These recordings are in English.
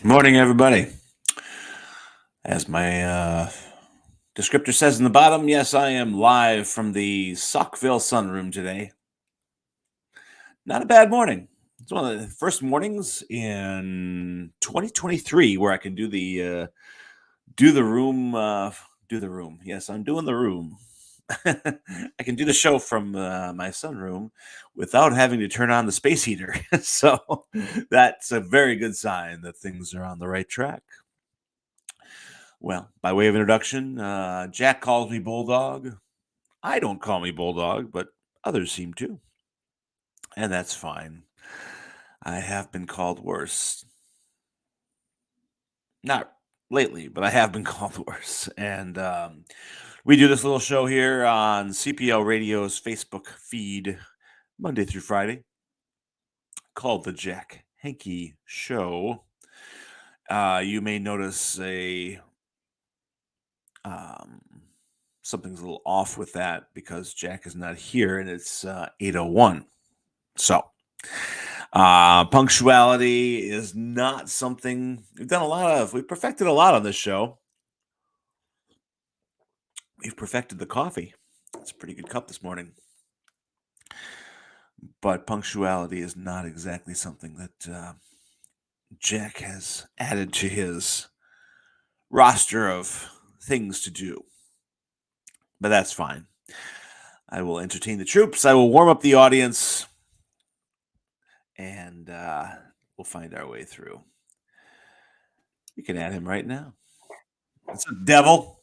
Morning, everybody. As my descriptor says in the bottom, yes, I am live from the Saukville sunroom today. Not a bad morning. It's one of the first mornings in 2023 where I can do the room. Yes, I'm doing the room. I can do the show from my sunroom without having to turn on the space heater. So that's a very good sign that things are on the right track. Well, by way of introduction, Jack calls me Bulldog. I don't call me Bulldog, but others seem to. And that's fine. I have been called worse. Not lately, but I have been called worse. And we do this little show here on CPL Radio's Facebook feed Monday through Friday called The Jack Henke Show. You may notice something's a little off with that because Jack is not here and it's 8:01. So punctuality is not something we've perfected a lot on this show. We've perfected the coffee. It's a pretty good cup this morning. But punctuality is not exactly something that Jack has added to his roster of things to do. But that's fine. I will entertain the troops. I will warm up the audience. And we'll find our way through. You can add him right now. What's up, devil?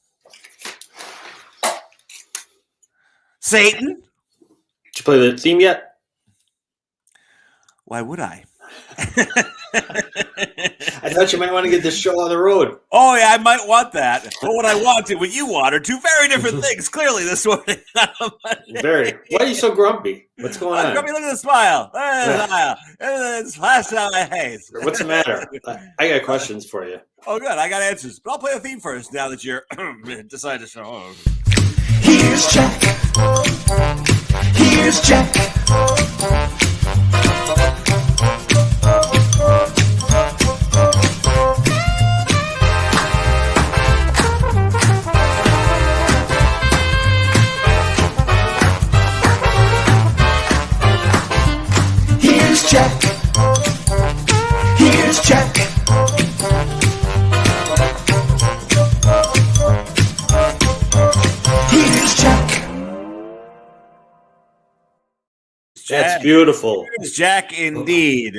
Satan? Did you play the theme yet? Why would I? I thought you might want to get this show on the road. Oh, yeah, I might want that. But what I want and what you want are two very different things, clearly, this morning. Very. Why are you so grumpy? What's going on? Grumpy, look at the smile. Look at the smile. It's flashed out my face. What's the matter? I got questions for you. Oh, good. I got answers. But I'll play the theme first now that you're decided to show. Oh. Here's Jack. Here's Jack. Here's Jack. Here's Jack. Here's Jack. That's beautiful. Here's Jack, indeed.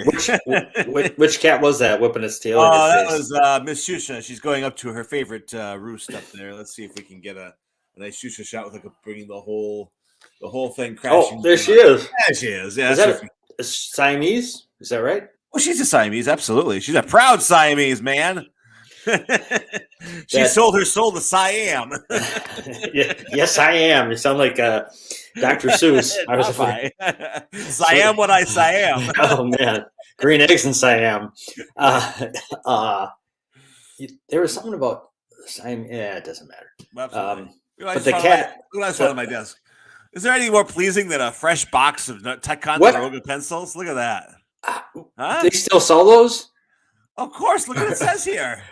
Which cat was that whipping its tail? Oh, that was Miss Shusha. She's going up to her favorite roost up there. Let's see if we can get a nice Shusha shot with bringing the whole thing crashing. Oh, there she is. Yeah, she is. Yeah, is that a Siamese? Is that right? Well, she's a Siamese, absolutely. She's a proud Siamese, man. She sold her soul to Siam. Yes, I am. You sound like Dr. Seuss. I was Siam what I Siam. Oh, man. Green eggs in Siam. There was something about Siam. Yeah, it doesn't matter. But the cat. Look at on my desk. Is there any more pleasing than a fresh box of Ticonderoga pencils? Look at that. Huh? They still sell those? Of course. Look what it says here.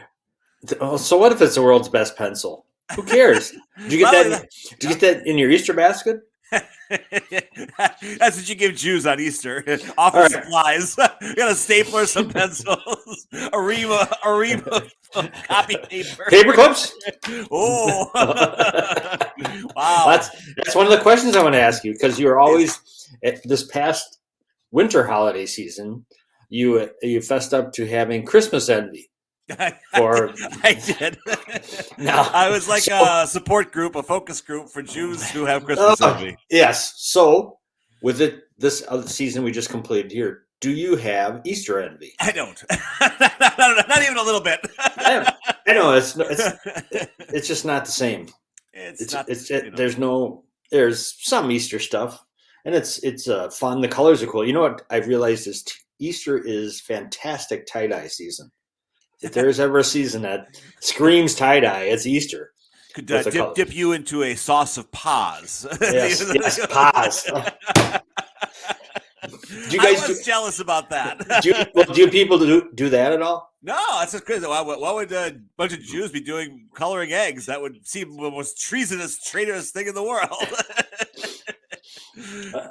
Oh, so what if it's the world's best pencil? Who cares? Did you get that? Did you get that in your Easter basket? That's what you give Jews on Easter. Office supplies. You got a stapler, some pencils, a ream of copy paper. Paper clips? Oh. Wow. That's one of the questions I want to ask you, because you're always this past winter holiday season, you fessed up to having Christmas envy. I did. Now, I was like a support group, a focus group for Jews who have Christmas envy. Yes. So, with this season we just completed here, do you have Easter envy? I don't. Not even a little bit. I know it's just not the same. There's some Easter stuff, and it's fun. The colors are cool. You know what I've realized is Easter is fantastic tie-dye season. If there's ever a season that screams tie-dye, it's Easter. Could dip you into a sauce of paws. Yes, paws. I was jealous about that. Do people do that at all? No, that's just crazy. Why would a bunch of Jews be doing coloring eggs? That would seem the most traitorous thing in the world.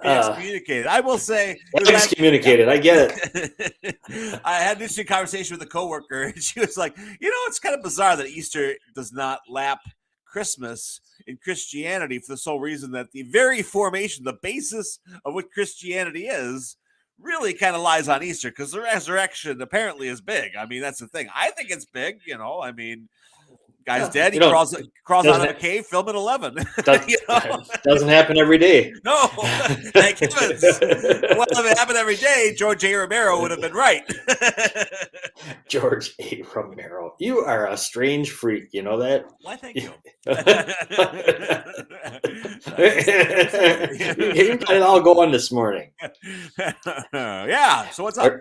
Excommunicated. I will say. Excommunicated. I get it. I had an interesting conversation with a coworker, and she was like, "It's kind of bizarre that Easter does not lap Christmas. in Christianity for the sole reason that the very formation, the basis of what Christianity is, really kind of lies on Easter, because the resurrection apparently is big. I mean, that's the thing. I think it's big. I mean, guy's dead. He crawls out of a cave. Film at 11. Doesn't happen every day. No, thank heavens. Well, if it happened every day, George A. Romero would have been right. George A. Romero, you are a strange freak. You know that? Why, thank you. You got it all going this morning. Yeah. So what's up?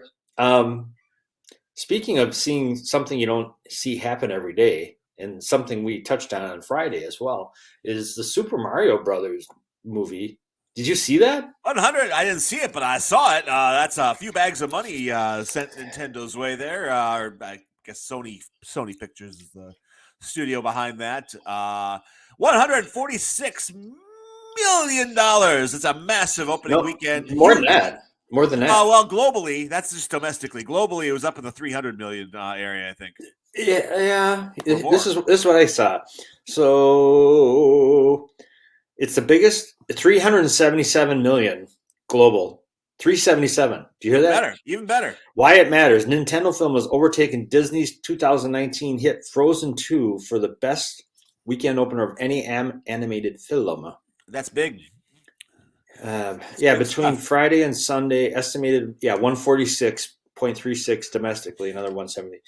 Speaking of seeing something you don't see happen every day, and something we touched on Friday as well, is the Super Mario Brothers movie. Did you see that? 100. I didn't see it, but I saw it. That's a few bags of money sent Nintendo's way there. Or I guess Sony Pictures is the studio behind that. $146 million. It's a massive opening weekend. More than that. Well, globally, that's just domestically. Globally, it was up in the 300 million area, I think. Yeah. This is what I saw. So it's the biggest, 377 million global. 377. Do you hear that? Even better. Why it matters. Nintendo film has overtaken Disney's 2019 hit Frozen 2 for the best weekend opener of any animated film. That's big. Between Friday and Sunday, estimated 146.36 domestically, another 170.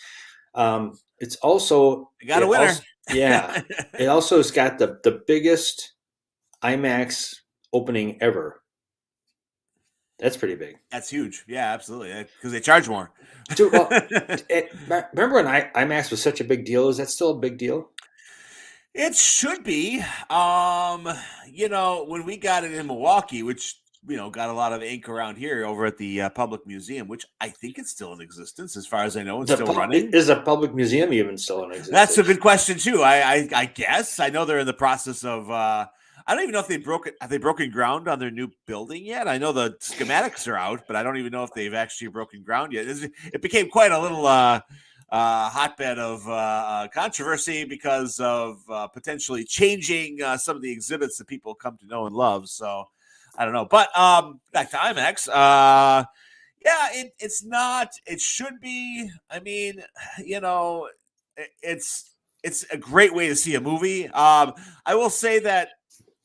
It's also got a winner. It also has got the biggest IMAX opening ever. That's pretty big. That's huge. Yeah, absolutely. Because they charge more. Dude, remember when IMAX was such a big deal? Is that still a big deal? It should be. When we got it in Milwaukee, which got a lot of ink around here over at the Public Museum, which I think it's still in existence, as far as I know, it's still running. Is a Public Museum even still in existence? That's a good question too. I guess I know they're in the process of. I don't even know if have they broken ground on their new building yet? I know the schematics are out, but I don't even know if they've actually broken ground yet. It became quite a little hotbed of controversy because of potentially changing some of the exhibits that people come to know and love. So I don't know. But back to IMAX. It's not. It should be. I mean, it's a great way to see a movie. I will say that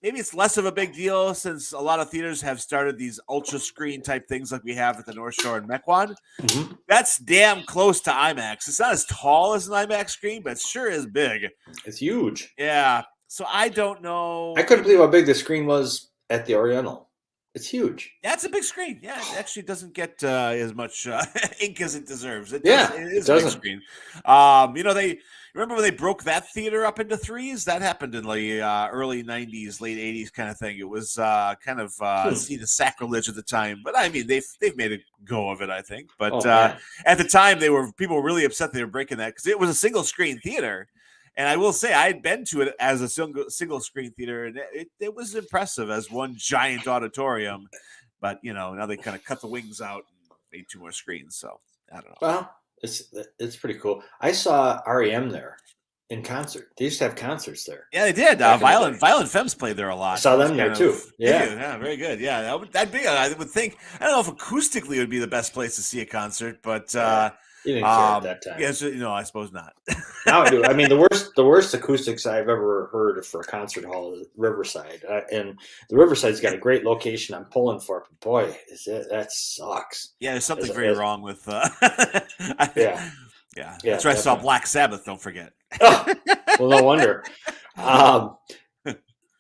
maybe it's less of a big deal since a lot of theaters have started these ultra screen type things like we have at the North Shore in Mequon. Mm-hmm. That's damn close to IMAX. It's not as tall as an IMAX screen, but it sure is big. It's huge. Yeah. So I don't know. I couldn't believe how big the screen was at the Oriental. It's huge. Yeah, it's a big screen. Yeah, it actually doesn't get as much ink as it deserves. It is a big screen. They remember when they broke that theater up into threes? That happened in the early 90s, late 80s kind of thing. It was kind of seen as sacrilege at the time. But I mean, they've made a go of it, I think. But at the time, people were really upset they were breaking that because it was a single screen theater. And I will say I had been to it as a single screen theater, and it was impressive as one giant auditorium. But now they kind of cut the wings out and made 2 more screens. So I don't know. Well, it's pretty cool. I saw REM there in concert. They used to have concerts there. Yeah, they did. Violent Femmes played there a lot. I saw them there too. Yeah, very good. Yeah, that'd be. I would think. I don't know if acoustically it would be the best place to see a concert, but. You didn't care at that time. Yes, I suppose not. Now I do. I mean, the worst acoustics I've ever heard for a concert hall is Riverside, and the Riverside's got a great location. I'm pulling for it, but boy, that sucks. Yeah, there's something very wrong with. Yeah. That's where I saw Black Sabbath. Don't forget. Oh, well, no wonder.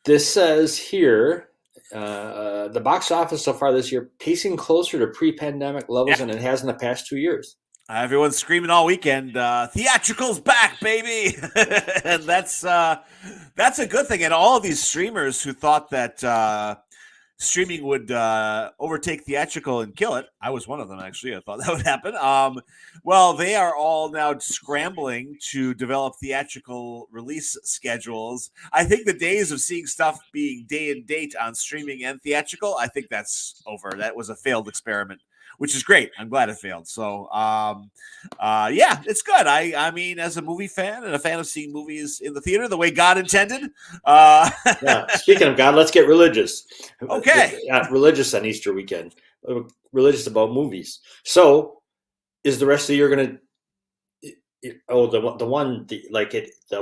This says here. The box office so far this year pacing closer to pre-pandemic levels than it has in the past 2 years. Everyone's screaming all weekend, theatrical's back, baby. And that's a good thing. And all of these streamers who thought that streaming would overtake theatrical and kill it. I was one of them, actually. I thought that would happen. Well, they are all now scrambling to develop theatrical release schedules. I think the days of seeing stuff being day and date on streaming and theatrical, I think that's over. That was a failed experiment. which is great. I'm glad it failed. So, yeah, it's good. I mean, as a movie fan and a fan of seeing movies in the theater the way God intended. Yeah. Speaking of God, let's get religious. Okay. Religious on Easter weekend. Religious about movies. So, is the rest of the year going to? Oh, the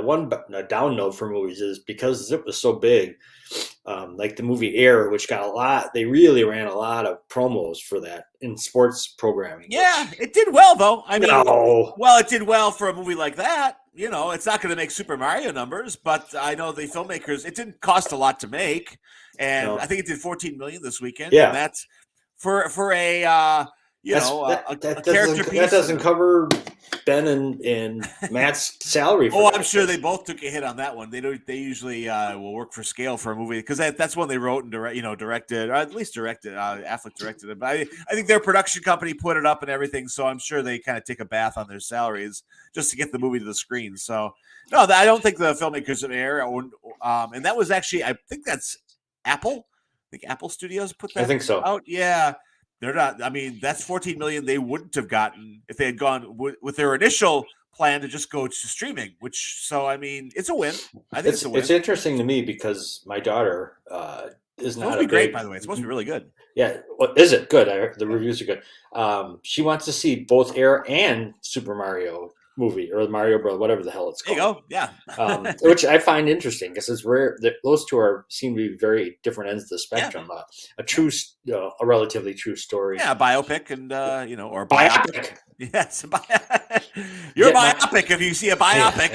one down note for movies is because Zip was so big, like the movie Air, which got a lot. They really ran a lot of promos for that in sports programming. Yeah, it did well though. I mean, No. well, it did well for a movie like that. You know, it's not going to make Super Mario numbers, but I know the filmmakers. It didn't cost a lot to make, and No. I think it did 14 million this weekend. Yeah. And that's for a that character piece. That doesn't cover Ben and Matt's salary. For I'm sure they both took a hit on that one. They usually will work for scale for a movie because that's one they wrote and directed, or at least directed. Affleck directed it, but I think their production company put it up and everything. So I'm sure they kind of take a bath on their salaries just to get the movie to the screen. So no, I don't think the filmmakers of Air owned, and that was actually I think that's Apple. I think Apple Studios put that. I think so. Out. Yeah. They're not. I mean, that's 14 million they wouldn't have gotten if they had gone with their initial plan to just go to streaming. So I mean, it's a win. I think it's a win. It's interesting to me because my daughter is not supposed to be great, by the way. It's supposed to be really good. Yeah, is it good? The reviews are good. She wants to see both Air and Super Mario movie or Mario Bros. Whatever the hell it's There called. you go. Yeah, which I find interesting because it's rare that those two seem to be very different ends of the spectrum. Yeah. A relatively true story. Yeah, a biopic and or a biopic. Yes, you're biopic if you see a biopic.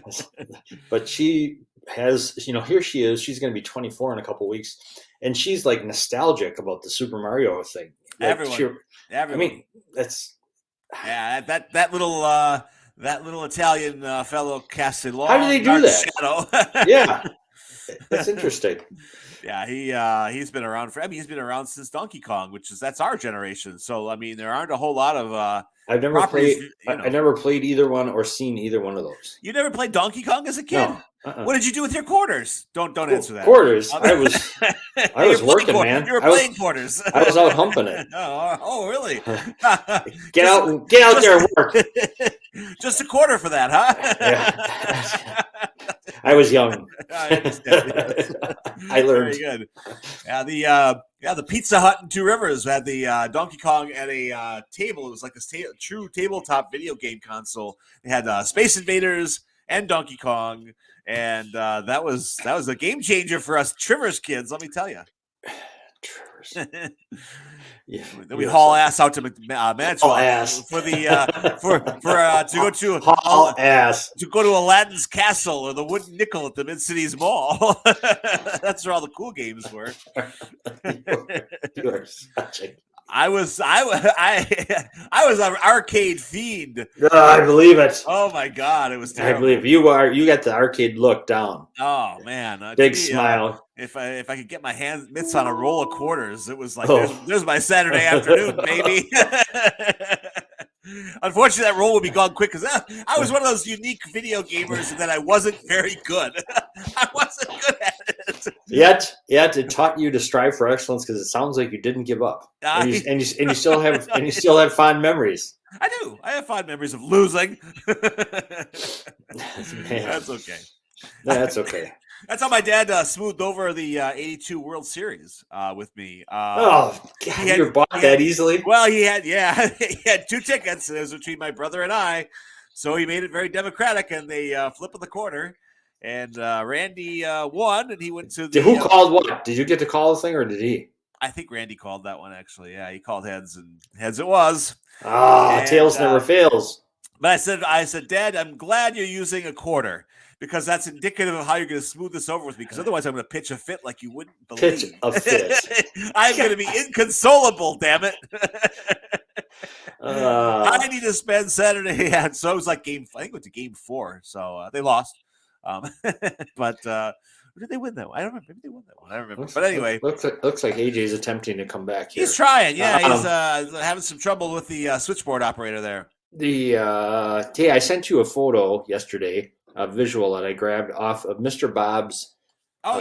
Yeah. But she has, here she is. She's going to be 24 in a couple of weeks, and she's like nostalgic about the Super Mario thing. Like everyone. I mean, that's. Yeah, that little Italian fellow cast a long. How do they do that? Shadow. Yeah, that's interesting. Yeah, he's been around he's been around since Donkey Kong, that's our generation. So I mean, there aren't a whole lot of. I've never played. I never played either one or seen either one of those. You never played Donkey Kong as a kid? No. What did you do with your quarters? Don't answer that. Quarters. I was working, man. You were playing quarters. I was out humping it. Oh, really? Get out there and work. Just a quarter for that, huh? Yeah. I was young. I understand. I learned. Very good. Yeah, the Pizza Hut in Two Rivers had the Donkey Kong at a table. It was like a true tabletop video game console. They had Space Invaders and Donkey Kong. And that was a game changer for us Trivers kids, let me tell you. Trivers. Yeah, then we haul ass out to Manitowoc for the to go to haul ass to go to Aladdin's Castle or the Wooden Nickel at the Mid Cities Mall. That's where all the cool games were. You are such a. I was an arcade fiend. I believe it. Oh my god, it was terrible. I believe you are. You got the arcade look down. Oh man, big smile. If I could get my mitts on a roll of quarters, it was like there's my Saturday afternoon, baby. Unfortunately, that roll would be gone quick because I was one of those unique video gamers that I wasn't very good. I wasn't good at it. Yet it taught you to strive for excellence because it sounds like you didn't give up, and you still have fond memories. I do. I have fond memories of losing. That's okay. That's okay. That's how my dad smoothed over the '82 World Series with me. God, you bought that easily? Well, he had 2 tickets. It was between my brother and I, so he made it very democratic, and they flip of the quarter. And Randy won, and he went to the. Who called what? Did you get to call the thing, or did he? I think Randy called that one, actually. Yeah, he called heads, and heads it was. Tails never fails. But I said, Dad, I'm glad you're using a quarter because that's indicative of how you're going to smooth this over with me. Because otherwise, I'm going to pitch a fit like you wouldn't believe. Pitch a fit. I'm going to be inconsolable. Damn it! I need to spend Saturday. And so it was like I think it went to game 4. So they lost. But did they win that one? I don't remember. Maybe they won that one. I don't remember. But anyway, looks like AJ's attempting to come back here. He's trying. Yeah, he's having some trouble with the switchboard operator there. I sent you a photo yesterday, a visual that I grabbed off of Mr. Bob's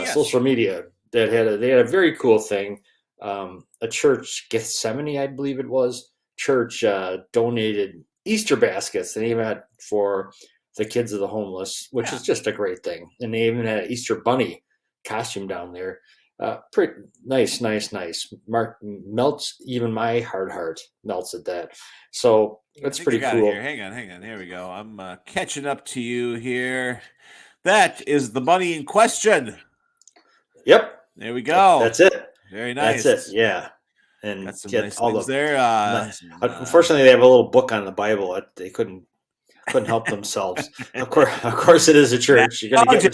social media that they had a very cool thing. a church, Gethsemane, I believe it was, church donated Easter baskets. They even had for the kids of the homeless, which is just a great thing. And they even had an Easter bunny costume down there. Pretty nice. Mark melts even my hard heart melts at that. So that's pretty cool. Here. Hang on. Here we go. I'm catching up to you here. That is the bunny in question. Yep. There we go. That's it. Very nice. That's it. Yeah. And got some get nice all things the there. unfortunately, they have a little book on the Bible. They couldn't help themselves. Of course, it is a church. You're gonna get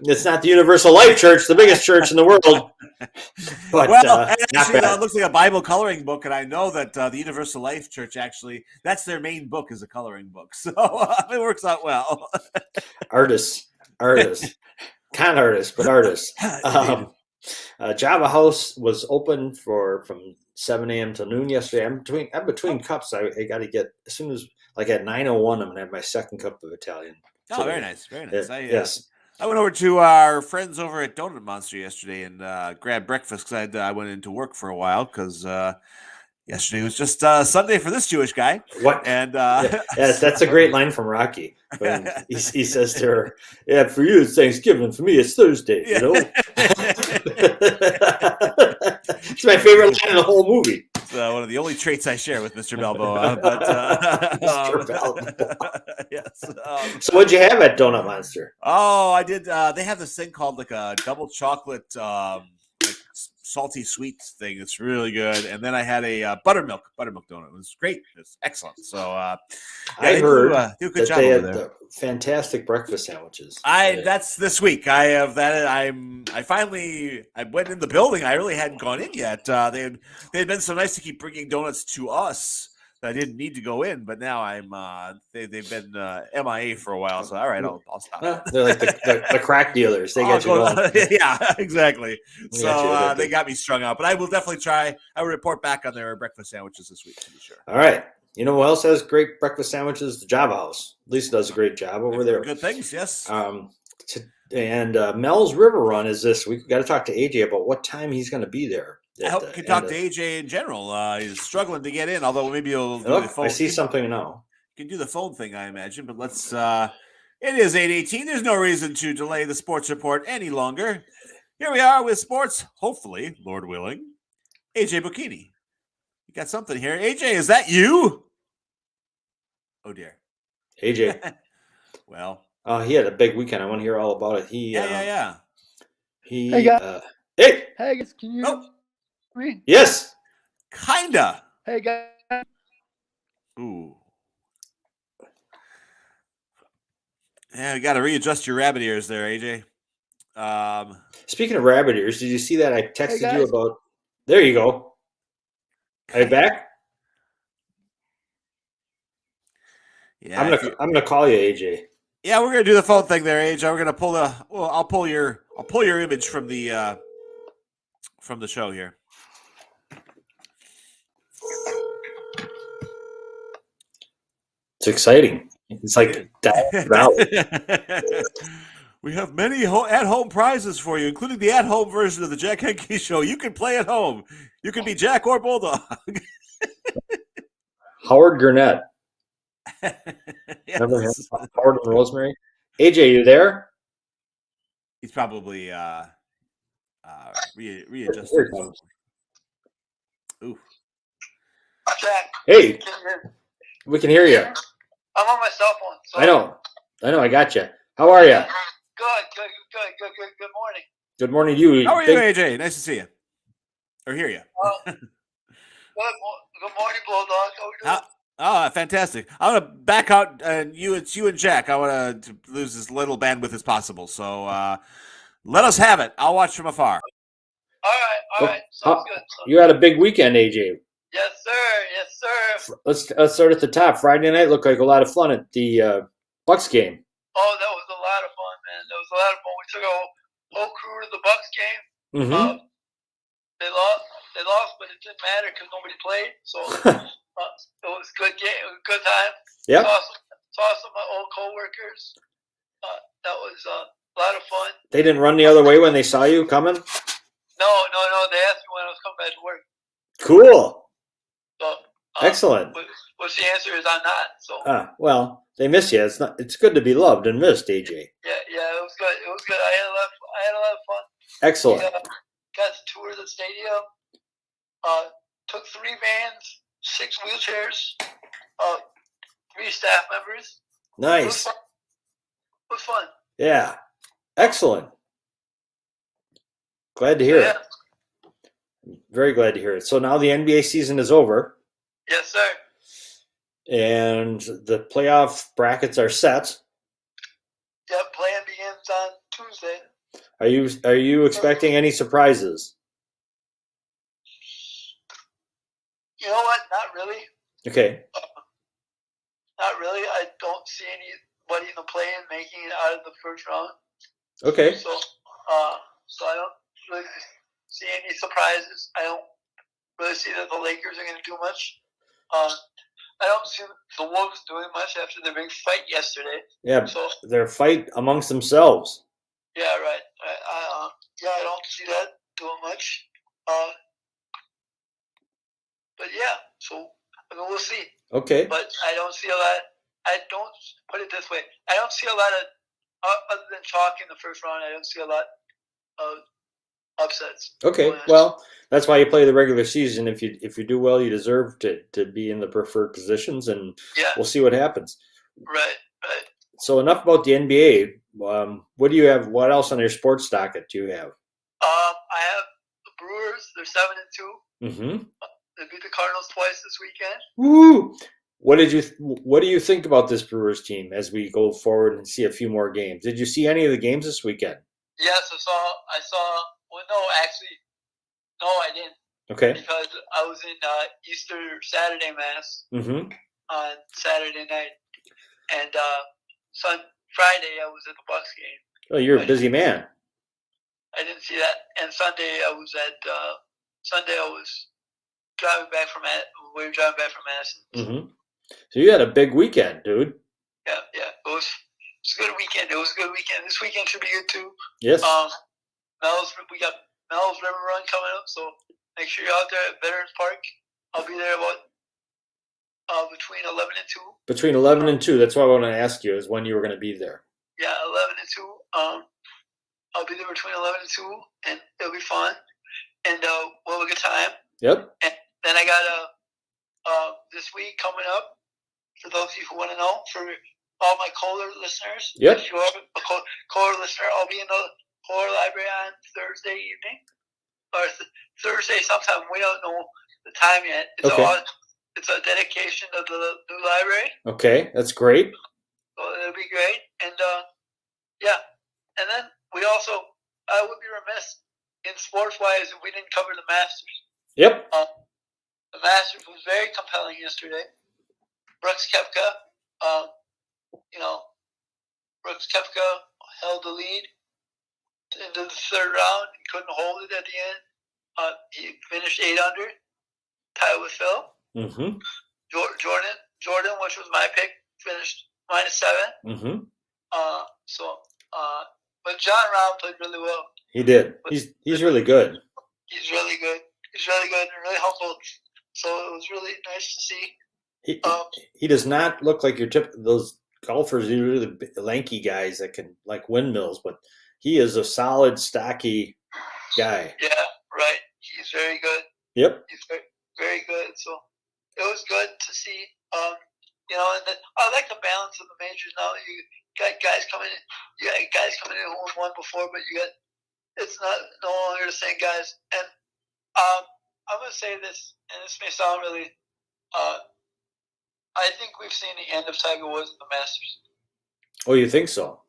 it's not the Universal Life Church, the biggest church in the world. But actually, it looks like a Bible coloring book, and I know that the Universal Life Church actually that's their main book is a coloring book, so it works out well. Artists, con artists, but artists. Java House was open from 7 a.m. to noon yesterday. I'm between cups. I got to get as soon as like at 9:01. I'm gonna have my second cup of Italian. Oh, very nice. Yes. I went over to our friends over at Donut Monster yesterday and grabbed breakfast because I went into work for a while because yesterday was just Sunday for this Jewish guy. What? And that's a great line from Rocky when he says to her, "Yeah, for you it's Thanksgiving. For me it's Thursday." You know. It's my favorite line in the whole movie. It's one of the only traits I share with Mr. Balboa. But Mr. Balboa. Yes. So what'd you have at Donut Monster? Oh, I did. They have this thing called like a double chocolate, like salty sweet thing. It's really good. And then I had a buttermilk donut. It was great. It's excellent. So I heard do a good that job they over had there. Fantastic breakfast sandwiches. That's this week. I have that. I went in the building. I really hadn't gone in yet. They had been so nice to keep bringing donuts to us that I didn't need to go in, but now I'm they've been MIA for a while. So all right, I'll stop. They're like the crack dealers. They get you going. Yeah, exactly. So they got me strung out, but I will definitely try. I will report back on their breakfast sandwiches this week to be sure. All right. You know who else has great breakfast sandwiches? The Java House. Lisa does a great job over there. Good things, yes. And Mel's River Run is this week. We got to talk to AJ about what time he's going to be there. I hope you can talk to AJ in general. He's struggling to get in, although maybe he'll do the phone. I see something now. You can do the phone thing, I imagine, but let's. It is 8:18. There's no reason to delay the sports report any longer. Here we are with sports. Hopefully, Lord willing, AJ Bocchini. You got something here, AJ? Is that you? Oh dear, AJ. Well, he had a big weekend. I want to hear all about it. Yeah. Hey, guys. Hey, guys, can you hear me? Yes. Kinda. Hey, guys. Ooh. Yeah, you got to readjust your rabbit ears there, AJ. Speaking of rabbit ears, did you see that I texted you about? There you go. Are you back? Yeah, I'm gonna call you, AJ. Yeah, we're gonna do the phone thing there, AJ. We're gonna pull I'll pull your image from the show here. It's exciting. It's like we have many at-home prizes for you, including the at-home version of the Jack Henke Show. You can play at home. You can be Jack or Bulldog. Howard Gurnett. Yes. Remember him? Howard and Rosemary. AJ, you there? He's probably readjusted. Ooh. Jack. Hey, we can hear you. I'm on my cell phone. So I know. I got you. How are you? Good morning. Good morning to you. How are you, AJ? Nice to see you. Or hear you. Good morning, Bulldog. How are you doing? Oh, fantastic. I want to back out, and it's you and Jack. I want to lose as little bandwidth as possible. So let us have it. I'll watch from afar. All right. Sounds good. You had a big weekend, AJ. Yes, sir. Let's start at the top. Friday night looked like a lot of fun at the Bucks game. Oh, that was a lot of fun, man. That was a lot of fun. We took a whole crew to the Bucks game. Mm-hmm. They lost, but it didn't matter because nobody played. So it was a good game. It was a good time. Yeah. Saw some of my old coworkers. That was a lot of fun. They didn't run the other way when they saw you coming? No. They asked me when I was coming back to work. Cool. So Excellent. What's the answer is I'm not. So Well, they miss you. It's good to be loved and missed, AJ. yeah, it was good. It was good. I had a lot of fun. Excellent. We, got to tour the stadium. Took 3 vans, 6 wheelchairs, 3 staff members. It was Nice. fun. It was fun. Yeah. Excellent. Glad to hear Yeah. it. Very glad to hear it. So now the NBA season is over Yes, sir. and the playoff brackets are set. Yep. Playing begins on Tuesday. Are you expecting any surprises? You know what? Not really. Okay. Not really. I don't see anybody in the play-in making it out of the first round. Okay. So I don't really see any surprises. I don't really see that the Lakers are going to do much. I don't see the Wolves doing much after their big fight yesterday. Yeah. So Their fight amongst themselves. yeah, right. I don't see that doing much. But yeah, so I mean, we'll see. Okay. But I don't see a lot. I don't put it this way. I don't see a lot of other than chalk in the first round. I don't see a lot of upsets. Okay. Well, that's why you play the regular season. If you do well, you deserve to be in the preferred positions, and yeah, we'll see what happens. right. So enough about the NBA. What do you have? What else on your sports docket do you have? I have the Brewers. They're 7-2. Mm-hmm. They beat the Cardinals twice this weekend. Woo! What do you think about this Brewers team as we go forward and see a few more games? Did you see any of the games this weekend? Yes, I saw. Well, no, actually, no, I didn't. Okay. Because I was in Easter Saturday Mass Mm-hmm. on Saturday night, and Friday I was at the Bucks game. Oh, you're a busy man. I didn't see that, and Sunday I was driving back from we were driving back from Madison. Mm-hmm. So you had a big weekend, dude. Yeah. It was a good weekend. This weekend should be good too. Yes. We got Mel's River Run coming up, so make sure you're out there at Veterans Park. I'll be there about between 11 and 2. Between 11 and 2. That's what I want to ask you is when you were going to be there. Yeah, 11 and 2. I'll be there between 11 and 2, and it'll be fun, and we'll have a good time. Yep. And then I got this week coming up. For those of you who want to know, for all my Kohler listeners, Yep. if you're a Kohler listener, I'll be in the Kohler Library on Thursday evening, or Thursday sometime. We don't know the time yet. It's a dedication of the new library. Okay, that's great. So it'll be great. And yeah. And then I would be remiss in sports-wise if we didn't cover the Masters. Yep. The Masters was very compelling yesterday. Brooks Koepka, Brooks Koepka held the lead into the third round. He couldn't hold it at the end. He finished 8 under, tied with Phil. Mm-hmm. Jordan, which was my pick, finished -7. Mm-hmm. But John Rahm played really well. He did. He's really good. He's really good. And really humble. So it was really nice to see. He does not look like your those golfers, usually the lanky guys that can like windmills, but he is a solid, stocky guy. Yeah, right. He's very good. Yep. He's very, very good. So it was good to see. And I like the balance of the majors now. You got guys coming in. You got guys coming in who won before, but it's not no longer the same guys. And I'm gonna say this, and this may sound really. I think we've seen the end of Tiger Woods in the Masters. Oh, you think so?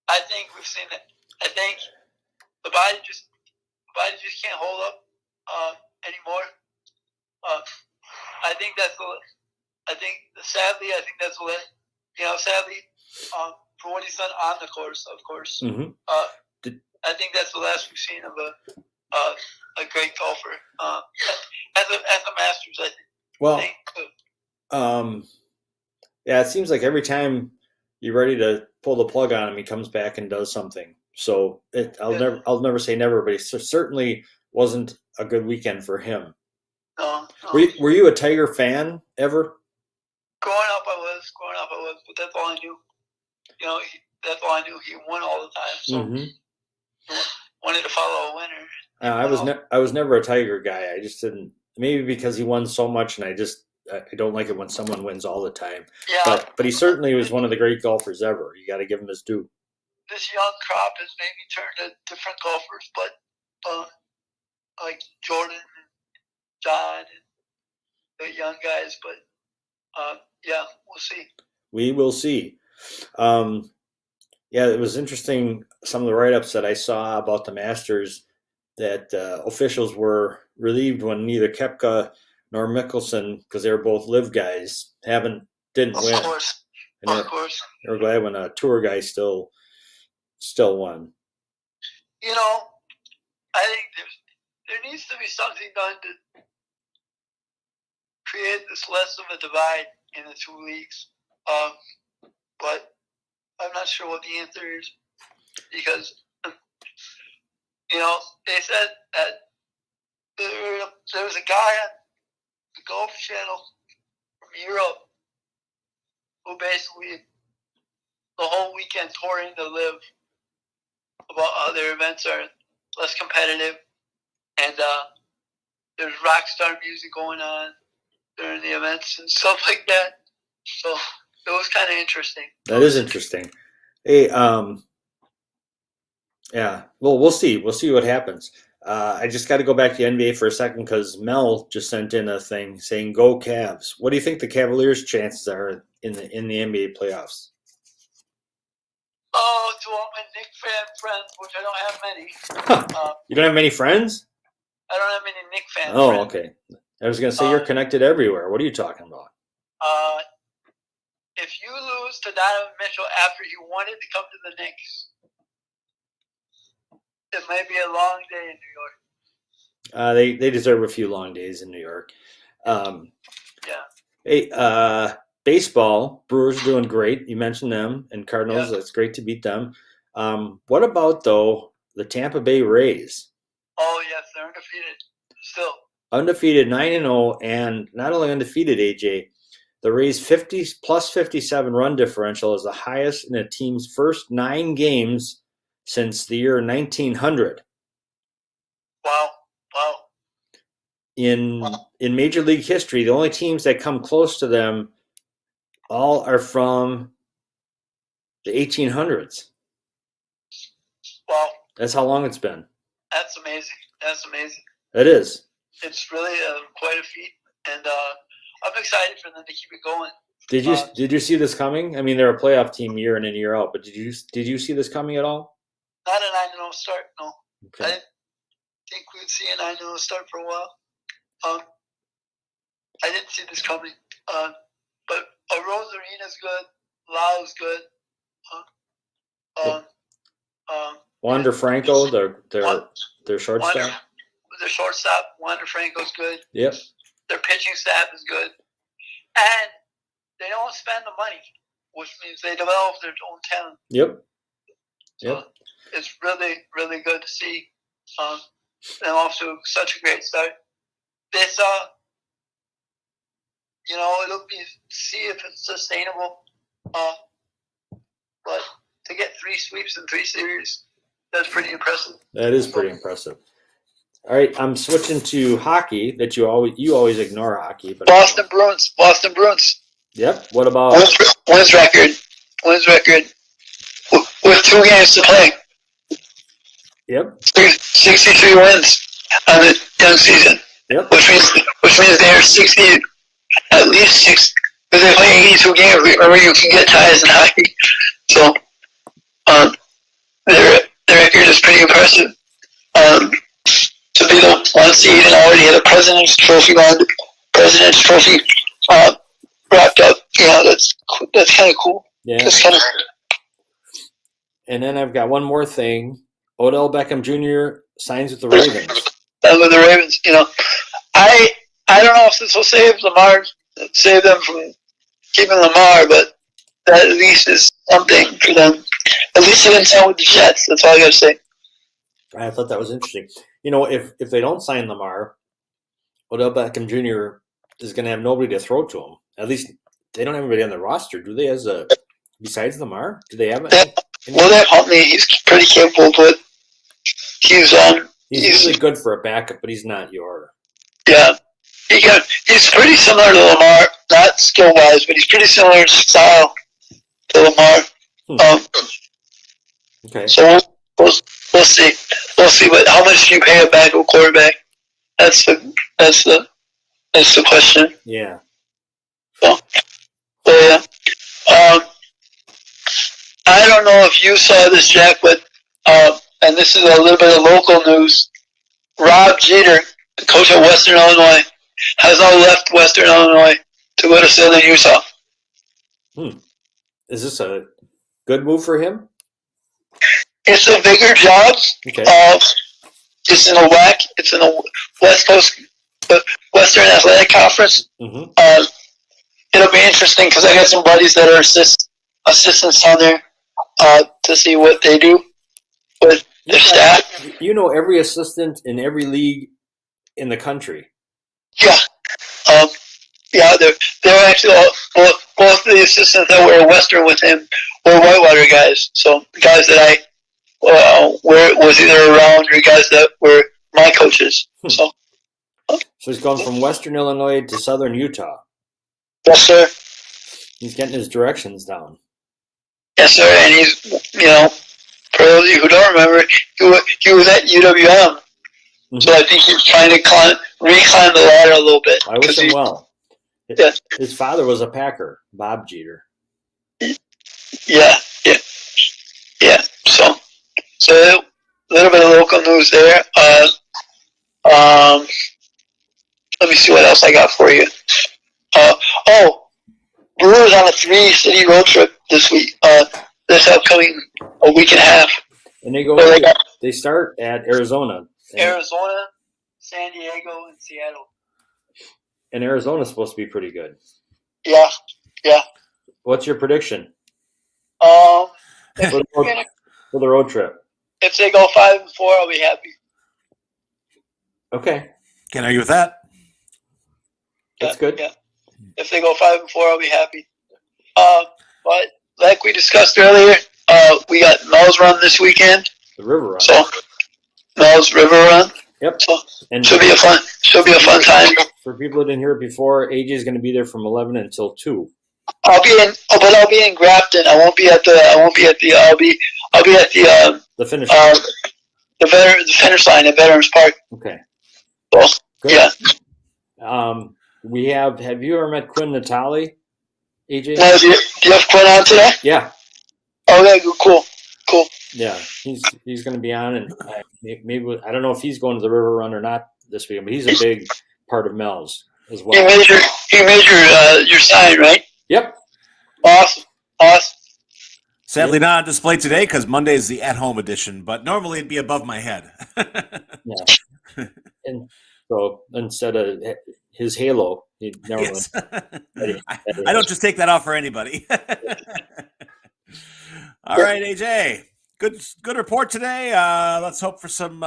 I think we've seen it. I think the body just can't hold up anymore. I think that's sadly that's sadly for what he's done on the course, of course. Mm-hmm. I think that's the last we've seen of a great golfer at the Masters. I think. Well, yeah, it seems like every time you're ready to pull the plug on him, he comes back and does something. So I'll never say never, but he certainly wasn't a good weekend for him. No. Were you a Tiger fan ever? Growing up, I was, but that's all I knew. You know, that's all I knew. He won all the time, so wanted to follow a winner. I was never a Tiger guy. I just didn't. Maybe because he won so much, and I don't like it when someone wins all the time. Yeah, But he certainly was one of the great golfers ever. You got to give him his due. this young crop has maybe turned to different golfers, but like Jordan and John and the young guys. But yeah, we'll see. We will see. Yeah, it was interesting. Some of the write-ups that I saw about the Masters, that officials were relieved when neither Koepka nor Mickelson, because they were both live guys, didn't win. Of course. And they were glad when a tour guy still won. You know, I think there needs to be something done to create this less of a divide in the two leagues. But I'm not sure what the answer is, because you know, they said that there was a guy on the Golf Channel from Europe who basically the whole weekend tore into Live about how their events are less competitive, and there's rock star music going on during the events and stuff like that. So it was kind of interesting. That is interesting. Hey, yeah. Well, we'll see. We'll see what happens. I just got to go back to the NBA for a second because Mel just sent in a thing saying "Go Cavs." What do you think the Cavaliers' chances are in the NBA playoffs? Oh, to all my Knick fan friends, which I don't have many. You don't have many friends? I don't have many Knick fans. Oh, friends. okay. I was going to say you're connected everywhere. What are you talking about? If you lose to Donovan Mitchell after he wanted to come to the Knicks, it may be a long day in New York. They deserve a few long days in New York. Yeah. Hey, baseball, Brewers doing great. You mentioned them, and Cardinals. Yeah. It's great to beat them. What about though the Tampa Bay Rays? Oh yes, they're undefeated still. Undefeated, 9-0, and not only undefeated, AJ, the Rays' 57 run differential is the highest in a team's first 9 games since the year 1900. Wow. In Major League history, the only teams that come close to them all are from the 1800s. Wow. That's how long it's been. That's amazing. It is. It's really quite a feat, and I'm excited for them to keep it going. Did you see this coming? I mean, they're a playoff team year in and year out, but did you see this coming at all? Not a 9-0 start, no. Okay. I didn't think we'd see a 9-0 start for a while. I didn't see this coming. But Rosarena's good. Lau's good. Wander Franco, their shortstop. Their shortstop, Wander Franco's good. Yep. Their pitching staff is good. And they don't spend the money, which means they develop their own talent. Yep. So it's really, really good to see them off to such a great start. This, it'll be see if it's sustainable. But to get 3 sweeps in 3 series, that's pretty impressive. That is pretty impressive. All right, I'm switching to hockey. That you always ignore hockey, but Boston Bruins. Yep. What about wins record with 2 games to play? Yep. 63 wins on the young season. Yep. Which means they're 60, at least 6, because they're playing 82 games. Remember, you can get ties in hockey. So, their record is pretty impressive. To be the 1 seed and already had a President's Trophy wrapped up. Yeah, that's kind of cool. Yeah. That's kind of. And then I've got one more thing. Odell Beckham Jr. signs with the Ravens. With the Ravens, I don't know if this will save them from keeping Lamar, but that at least is something for them. At least they didn't sign with the Jets. That's all I got to say. I thought that was interesting. if they don't sign Lamar, Odell Beckham Jr. is going to have nobody to throw to him. At least they don't have anybody on the roster, do they? Besides Lamar, do they have? Well, that Huntley, he's pretty capable, but he's really good for a backup, but he's not your. Yeah, he's pretty similar to Lamar, not skill wise, but he's pretty similar in style to Lamar. Okay. So we'll see. We'll see. But how much do you pay a backup quarterback? That's the question. Yeah. So yeah. I don't know if you saw this, Jack, but and this is a little bit of local news. Rob Jeter, the coach at Western Illinois, has now left Western Illinois to go to Southern Utah. Is this a good move for him? It's a bigger job. Okay. It's in the WAC. It's in the West Coast Western Athletic Conference. Mm-hmm. It'll be interesting because I got some buddies that are assistants down there to see what they do with their staff. You know every assistant in every league in the country. Yeah. Yeah, they're actually both the assistants that were at Western with him were Whitewater guys. So guys that I was either around or guys that were my coaches. So he's gone from Western Illinois to Southern Utah. Yes, sir. He's getting his directions down. Yes, sir. And he's, for those of you who don't remember, he was at UWM. Mm-hmm. So I think he's trying to reclimb the ladder a little bit. I wish him well. Yeah. His father was a Packer, Bob Jeter. Yeah. So a little bit of local news there. Let me see what else I got for you. Brewers on a 3-city road trip this week. This upcoming a week and a half. And they go. They start at Arizona. Arizona, San Diego, and Seattle. And Arizona's supposed to be pretty good. Yeah. What's your prediction? For the road trip. If they go 5-4, I'll be happy. Okay. Can't argue with that. That's good. Yeah. If they go 5-4, I'll be happy. But like we discussed earlier, we got Mel's Run this weekend. The River Run. So Mel's River Run. Yep. So and should be a fun time. For people who didn't hear it before, AJ is going to be there from 11 until 2. I'll be in Grafton. I'll be at the finish line. The finish line at Veterans Park. Okay. So, good. Yeah. We have you ever met Quinn Natali, AJ? Do you have Quinn on today? Yeah. Okay, cool. Yeah, he's going to be on, and maybe I don't know if he's going to the River Run or not this weekend, but he's a big part of Mel's as well. He made your sign, right? Yep. Awesome. Sadly not on display today because Monday is the at-home edition, but normally it'd be above my head. Yeah. And so instead of his halo, he normally. Yes. I don't just take that off for anybody. All right, AJ. Good report today. Let's hope for some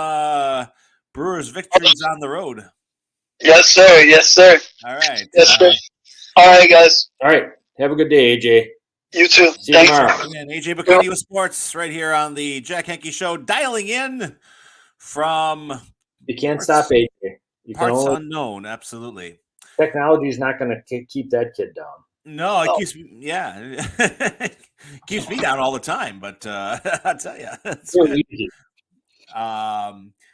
Brewers victories on the road. Yes, sir. All right. Yes, sir. All right, guys. All right. Have a good day, AJ. You too. See you tomorrow. And AJ Bacchini with sports right here on the Jack Henke Show, dialing in from. You can't stop AJ. Parts unknown. Absolutely. Technology is not going to keep that kid down. No, it keeps me. Yeah, keeps me down all the time. But I tell you, it's so easy.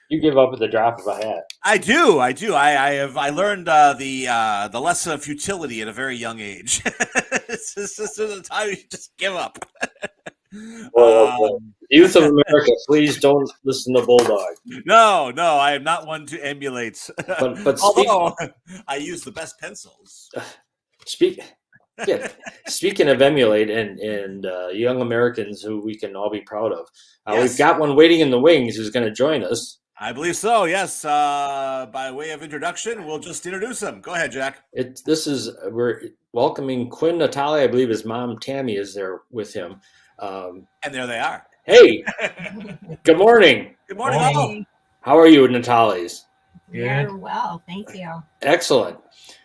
You give up at the drop of a hat. I do. I learned the lesson of futility at a very young age. It's just the time you just give up. Youth of America, please don't listen to Bulldog. No, I am not one to emulate. But although I use the best pencils. Speaking of emulate and young Americans who we can all be proud of, yes. We've got one waiting in the wings who's going to join us. I believe so. Yes. By way of introduction, we'll just introduce him. Go ahead, Jack. We're welcoming Quinn Natali. I believe his mom Tammy is there with him. And there they are. Hey, good morning. Good morning, all. How are you, Natali's? Very well, thank you. Excellent.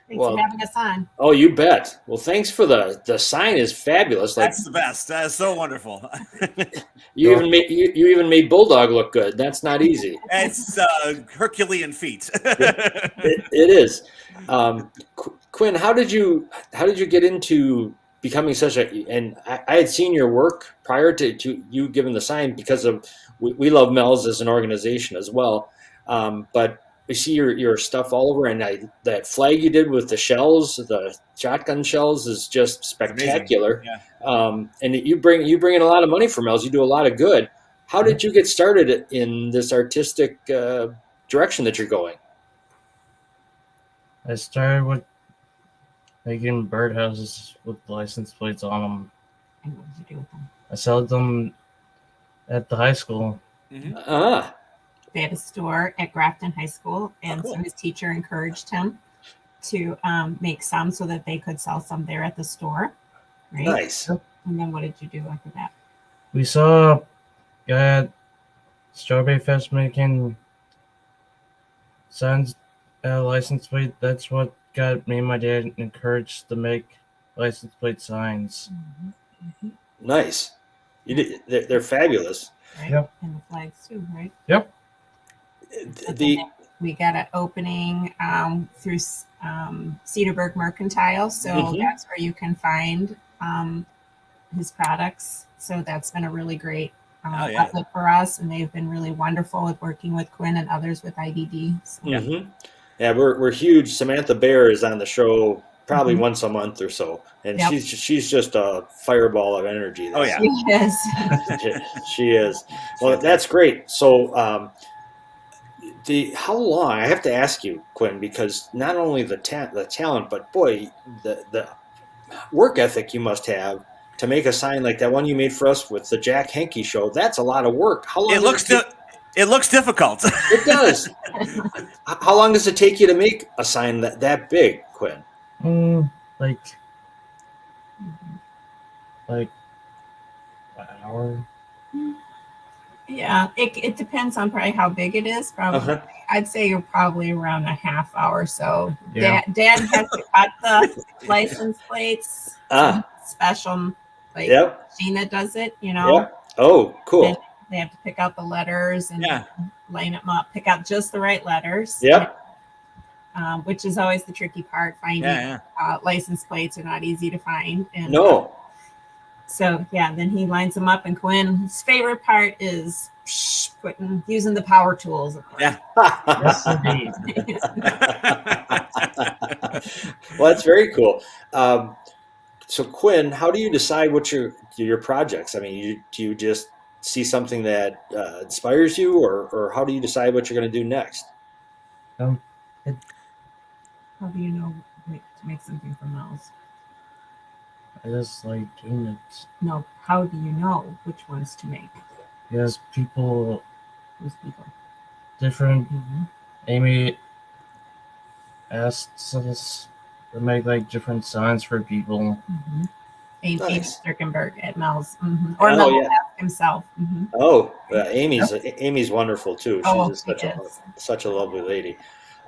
Thanks Well, for having us on. Oh, you bet. Well, thanks for the sign is fabulous. Like That's the best. That is so wonderful. you even made Bulldog look good. That's not easy. It's Herculean feat. It is. Quinn, how did you get into becoming such a? And I had seen your work prior to you giving the sign because of we love Mel's as an organization as well. But we see your stuff all over, and that flag you did with the shells, the shotgun shells, is just spectacular. Yeah. And you bring in a lot of money for Mel's. You do a lot of good. How did you get started in this artistic direction that you're going? I started with making birdhouses with license plates on them. And what did you do with them? I sold them at the high school. Ah, They had a store at Grafton High School, and cool. so his teacher encouraged him to make some so that they could sell some there at the store. Right? nice. And then what did you do after that? We saw a guy at Strawberry Fest making signs at a license plate. That's what got me and my dad encouraged to make license plate signs. Nice. They're fabulous. Right? Yep. And the flags too, right? Yep. We got an opening through Cedarburg Mercantile, so Mhm. that's where you can find his products. So that's been a really great outlet for us, and they've been really wonderful with working with Quinn and others with IDD. So. Mm-hmm. Yeah, we're huge. Samantha Bear is on the show probably once a month or so, and Yep. she's just a fireball of energy. Oh, yeah. Yes. She is. Well, that's great. So, how long? I have to ask you, Quinn, because not only the talent, but boy, the work ethic you must have to make a sign like that one you made for us with the Jack Henke show. That's a lot of work. How long? It looks difficult. It does. How long does it take you to make a sign that big, Quinn? Like an hour. Yeah, it depends on probably how big it is. Probably, Uh-huh. I'd say you're probably around a half hour. So Yeah. Dad has to cut the license plates. Special, like Yep. Gina does it. You know. Yep. Oh, cool. And they have to pick out the letters and Yeah. line them up. Pick out just the right letters. Yep. Which is always the tricky part. Finding Yeah. license plates are not easy to find. And No. So yeah, then he lines them up, and Quinn's favorite part is using the power tools. Of course. Yeah. Yes, indeed. Well, that's very cool. So, Quinn, how do you decide what your projects? I mean, do you just see something that inspires you, or how do you decide what you're going to do next? How do you know to make something from those? I just like doing it. No, how do you know which ones to make? Because people, Those people. different. Amy asked us to make like different signs for people. Amy Nice. Sturkenberg at Mel's, or Oh, Mel yeah. himself. Oh, Amy's wonderful too. She's Oh, just she such a lovely lady.